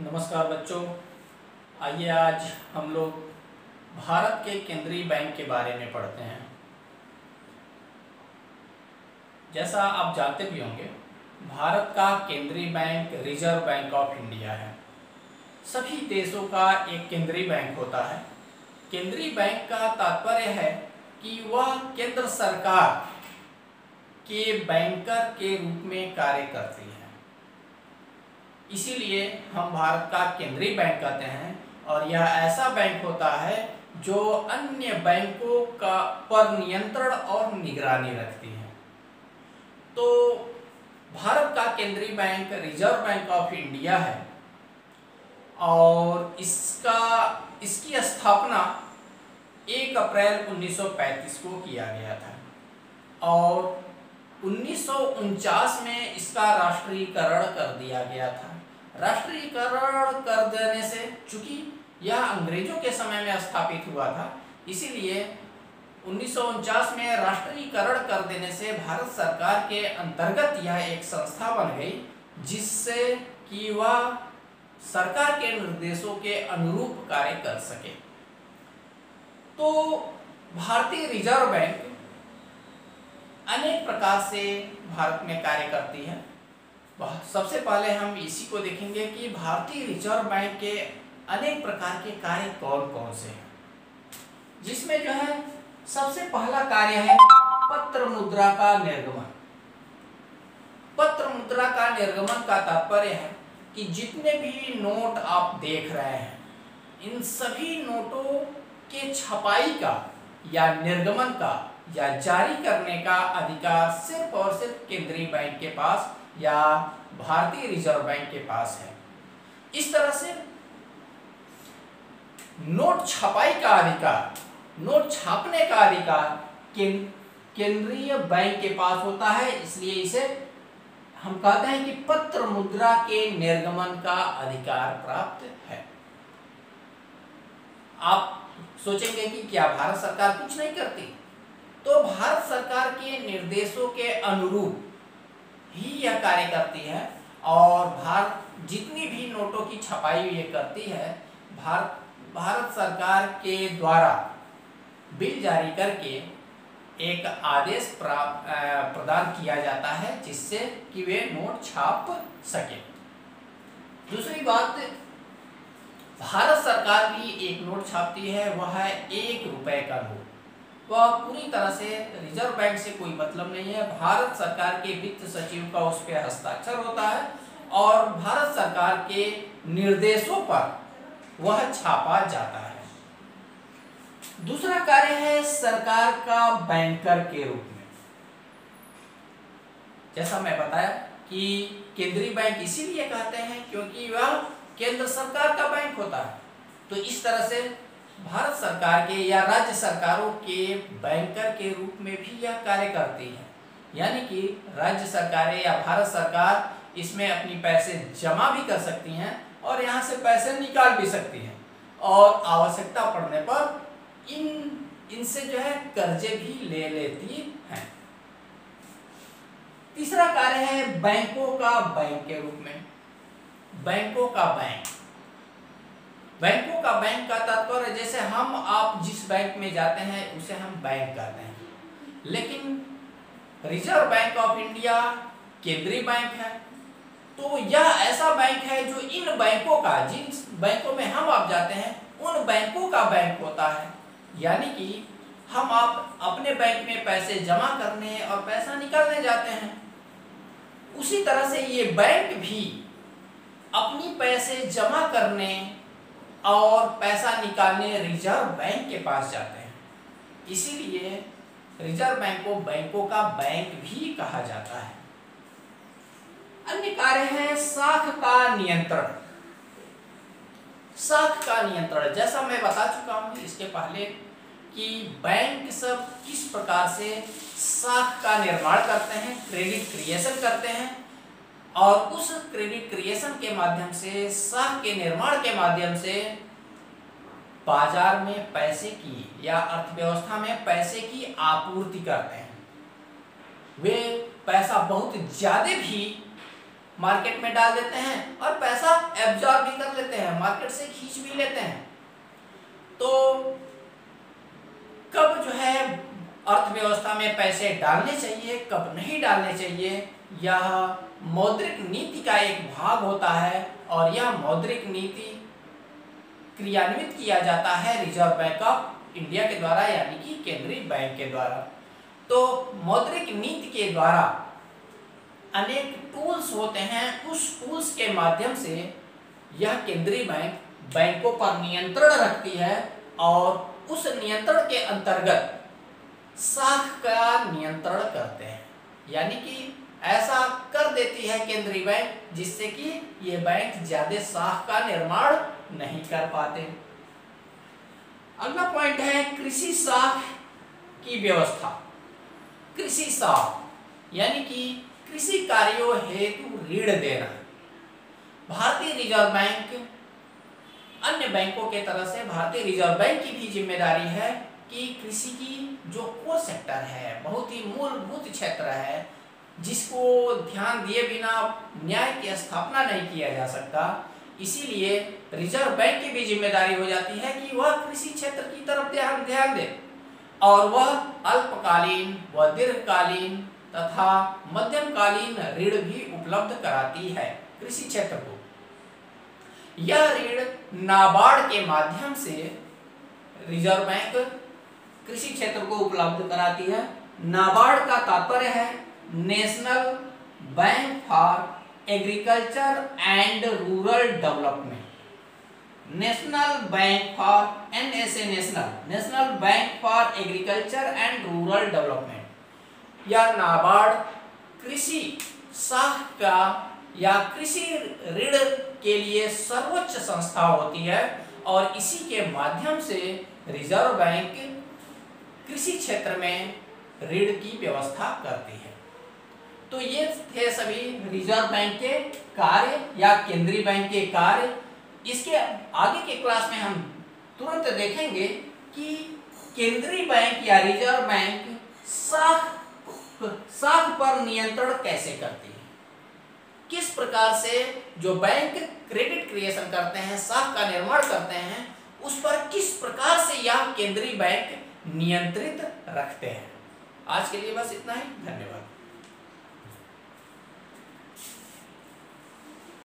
नमस्कार बच्चों। आइए आज हम लोग भारत के केंद्रीय बैंक के बारे में पढ़ते हैं। जैसा आप जानते भी होंगे, भारत का केंद्रीय bank reserve bank of India है। सभी देशों का एक केंद्रीय बैंक होता है। केंद्रीय बैंक का तात्पर्य है कि वह केंद्र सरकार के बैंकर के रूप में कार्य करती है। इसीलिए हम भारत का केंद्रीय बैंक कहते हैं और यह ऐसा बैंक होता है जो अन्य बैंकों का पर नियंत्रण और निगरानी रखती है। तो भारत का केंद्रीय bank reserve bank of India है और इसकी स्थापना 1 अप्रैल 1935 को किया गया था और 1949 में इसका राष्ट्रीयकरण कर दिया गया था। राष्ट्रीयकरण कर देने से, चूंकि यह अंग्रेजों के समय में स्थापित हुआ था, इसीलिए 1949 में राष्ट्रीयकरण कर देने से भारत सरकार के अंतर्गत यह एक संस्था बन गई, जिससे कि वह सरकार के निर्देशों के अनुरूप कार्य कर सके। तो भारतीय रिजर्व बैंक अनेक प्रकार से भारत में कार्य करती है। सबसे पहले हम इसी को देखेंगे कि भारतीय रिजर्व बैंक के अनेक प्रकार के कार्य कौन कौन से हैं, जिसमें जो है सबसे पहला कार्य है पत्र मुद्रा का निर्गमन। पत्र मुद्रा का निर्गमन का तात्पर्य है कि जितने भी नोट आप देख रहे हैं, इन सभी नोटों के छपाई का या निर्गमन का या जारी करने का अधिकार सिर्फ और सिर्फ केंद्रीय बैंक के पास या भारतीय रिजर्व बैंक के पास है। इस तरह से नोट छपाई का अधिकार, नोट छापने का अधिकार केंद्रीय बैंक के पास होता है। इसलिए इसे हम कहते हैं कि पत्र मुद्रा के निर्गमन का अधिकार प्राप्त है। आप सोचेंगे कि क्या भारत सरकार कुछ नहीं करती? तो भारत सरकार के निर्देशों के अनुरूप ही यह कार्य करती है और भारत जितनी भी नोटों की छपाई ये करती है, भारत सरकार के द्वारा बिल जारी करके एक आदेश प्रदान किया जाता है, जिससे कि वे नोट छाप सके। दूसरी बात, भारत सरकार भी एक नोट छापती है, वह है 1 रुपए का नोट। वह पूरी तरह से रिजर्व बैंक से कोई मतलब नहीं है। भारत सरकार के वित्त सचिव का उस पर हस्ताक्षर होता है और भारत सरकार के निर्देशों पर वह छापा जाता है। दूसरा कार्य है सरकार का बैंकर के रूप में। जैसा मैं बताया कि केंद्रीय बैंक इसीलिए कहते हैं क्योंकि वह केंद्र सरकार का बैंक होता है। तो इस तरह से भारत सरकार के या राज्य सरकारों के बैंकर के रूप में भी यह कार्य करती है। यानी कि राज्य सरकारें या भारत सरकार इसमें अपनी पैसे जमा भी कर सकती हैं और यहाँ से पैसे निकाल भी सकती हैं और आवश्यकता पड़ने पर इनसे जो है कर्जे भी ले लेती हैं। तीसरा कार्य है बैंकों का बैंक के रूप में। बैंकों का बैंक, बैंकों का बैंक का तात्पर्य, जैसे हम आप जिस बैंक में जाते हैं उसे हम बैंक कहते हैं, लेकिन रिजर्व बैंक ऑफ इंडिया केंद्रीय बैंक है। तो यह ऐसा बैंक है जो इन बैंकों का, जिन बैंकों में हम आप जाते हैं, उन बैंकों का बैंक होता है। यानी कि हम आप अपने बैंक में पैसे जमा करने और पैसा निकालने जाते हैं, उसी तरह से ये बैंक भी अपनी पैसे जमा करने और पैसा निकालने रिजर्व बैंक के पास जाते हैं। इसीलिए रिजर्व बैंक को बैंकों का बैंक भी कहा जाता है। अन्य कार्य है साख का नियंत्रण। साख का नियंत्रण, जैसा मैं बता चुका हूं इसके पहले कि बैंक सब किस प्रकार से साख का निर्माण करते हैं, क्रेडिट क्रिएशन करते हैं और उस क्रेडिट क्रिएशन के माध्यम से, साख के निर्माण के माध्यम से बाजार में पैसे की या अर्थव्यवस्था में पैसे की आपूर्ति करते हैं। वे पैसा बहुत ज्यादा भी मार्केट में डाल देते हैं और पैसा एब्जॉर्ब भी कर लेते हैं, मार्केट से खींच भी लेते हैं। तो कब जो है अर्थव्यवस्था में पैसे डालने चाहिए, कब नहीं डालने चाहिए, यह मौद्रिक नीति का एक भाग होता है और यह मौद्रिक नीति क्रियान्वित किया जाता है रिजर्व बैंक ऑफ इंडिया के द्वारा, यानी कि केंद्रीय बैंक के द्वारा। तो मौद्रिक नीति के द्वारा अनेक टूल्स होते हैं, उस टूल्स के माध्यम से यह केंद्रीय बैंक बैंकों पर नियंत्रण रखती है और उस नियंत्रण के अंतर्गत साख का नियंत्रण करते हैं, यानी कि ऐसा कर देती है केंद्रीय बैंक जिससे कि ये बैंक ज्यादा साख का निर्माण नहीं कर पाते। अगला पॉइंट है कृषि साख की व्यवस्था। कृषि साख यानी कि कृषि कार्यों हेतु ऋण देना। भारतीय रिजर्व बैंक अन्य बैंकों के तरह से भारतीय रिजर्व बैंक की भी जिम्मेदारी है कि कृषि की जो कोर सेक्टर है, बहुत ही मूलभूत क्षेत्र है, जिसको ध्यान दिए बिना न्याय की स्थापना नहीं किया जा सकता, इसीलिए रिजर्व बैंक की भी जिम्मेदारी हो जाती है कि वह कृषि क्षेत्र की तरफ ध्यान दे और वह अल्पकालीन व दीर्घकालीन तथा मध्यमकालीन ऋण भी उपलब्ध कराती है कृषि क्षेत्र को। यह ऋण नाबार्ड के माध्यम से रिजर्व बैंक कृषि क्षेत्र को उपलब्ध कराती है। नाबार्ड का तात्पर्य है national bank for agriculture and rural development. National bank for national bank for agriculture and rural development. यह नाबार्ड कृषि साख का या कृषि ऋण के लिए सर्वोच्च संस्था होती है और इसी के माध्यम से रिजर्व बैंक कृषि क्षेत्र में ऋण की व्यवस्था करती है। तो ये थे सभी रिजर्व बैंक के कार्य या केंद्रीय बैंक के कार्य। इसके आगे के क्लास में हम तुरंत देखेंगे कि केंद्रीय बैंक या रिजर्व बैंक साख पर नियंत्रण कैसे करती है, किस प्रकार से जो बैंक क्रेडिट क्रिएशन करते हैं, साख का निर्माण करते हैं, उस पर किस प्रकार से यह केंद्रीय बैंक नियंत्रित रखते हैं। आज के लिए बस इतना ही, धन्यवाद।